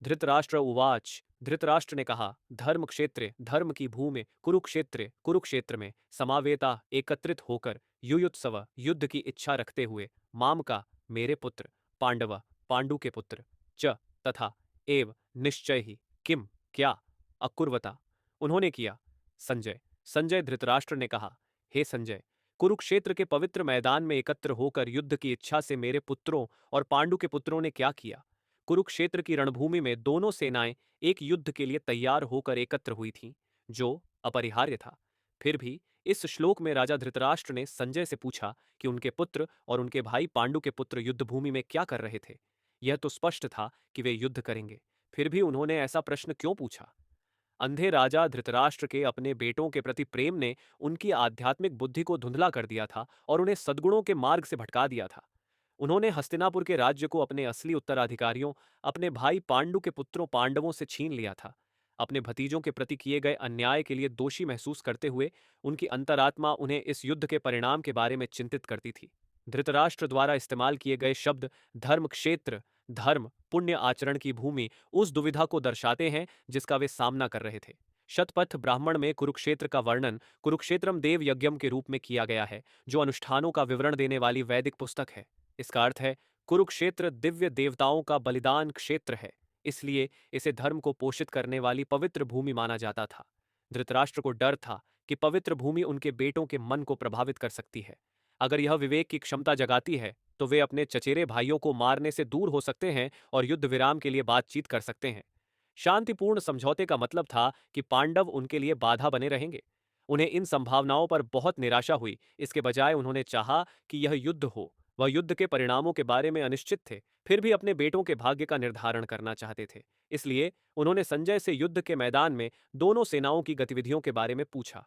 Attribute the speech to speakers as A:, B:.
A: धृतराष्ट्र उवाच। धृतराष्ट्र ने कहा, धर्म क्षेत्रे धर्म की भूमि कुरुक्षेत्रे कुरुक्षेत्र में समावेता एकत्रित होकर युयुत्सव युद्ध की इच्छा रखते हुए माम का मेरे पुत्र पांडव पांडु के पुत्र च तथा एव निश्चय ही किम क्या अकुर्वता उन्होंने किया। संजय संजय धृतराष्ट्र ने कहा, हे संजय, कुरुक्षेत्र के पवित्र मैदान में एकत्र होकर युद्ध की इच्छा से मेरे पुत्रों और पांडु के पुत्रों ने क्या किया। कुरुक्षेत्र की रणभूमि में दोनों सेनाएं एक युद्ध के लिए तैयार होकर एकत्र हुई थीं, जो अपरिहार्य था। फिर भी इस श्लोक में राजा धृतराष्ट्र ने संजय से पूछा कि उनके पुत्र और उनके भाई पांडु के पुत्र युद्ध भूमि में क्या कर रहे थे। यह तो स्पष्ट था कि वे युद्ध करेंगे, फिर भी उन्होंने ऐसा प्रश्न क्यों पूछा। अंधे राजा धृतराष्ट्र के अपने बेटों के प्रति प्रेम ने उनकी आध्यात्मिक बुद्धि को धुंधला कर दिया था और उन्हें सद्गुणों के मार्ग से भटका दिया था। उन्होंने हस्तिनापुर के राज्य को अपने असली उत्तराधिकारियों अपने भाई पांडु के पुत्रों पांडवों से छीन लिया था। अपने भतीजों के प्रति किए गए अन्याय के लिए दोषी महसूस करते हुए उनकी अंतरात्मा उन्हें इस युद्ध के परिणाम के बारे में चिंतित करती थी। धृतराष्ट्र द्वारा इस्तेमाल किए गए शब्द धर्म क्षेत्र, धर्म, पुण्य आचरण की भूमि उस दुविधा को दर्शाते हैं जिसका वे सामना कर रहे थे। शतपथ ब्राह्मण में कुरुक्षेत्र का वर्णन कुरुक्षेत्रम देव यज्ञम के रूप में किया गया है, जो अनुष्ठानों का विवरण देने वाली वैदिक पुस्तक है। इसका अर्थ है कुरुक्षेत्र दिव्य देवताओं का बलिदान क्षेत्र है, इसलिए इसे धर्म को पोषित करने वाली पवित्र भूमि माना जाता था। धृतराष्ट्र को डर था कि पवित्र भूमि उनके बेटों के मन को प्रभावित कर सकती है। अगर यह विवेक की क्षमता जगाती है तो वे अपने चचेरे भाइयों को मारने से दूर हो सकते हैं और युद्ध विराम के लिए बातचीत कर सकते हैं। शांतिपूर्ण समझौते का मतलब था कि पांडव उनके लिए बाधा बने रहेंगे। उन्हें इन संभावनाओं पर बहुत निराशा हुई। इसके बजाय उन्होंने चाहा कि यह युद्ध हो। वह युद्ध के परिणामों के बारे में अनिश्चित थे, फिर भी अपने बेटों के भाग्य का निर्धारण करना चाहते थे। इसलिए उन्होंने संजय से युद्ध के मैदान में दोनों सेनाओं की गतिविधियों के बारे में पूछा।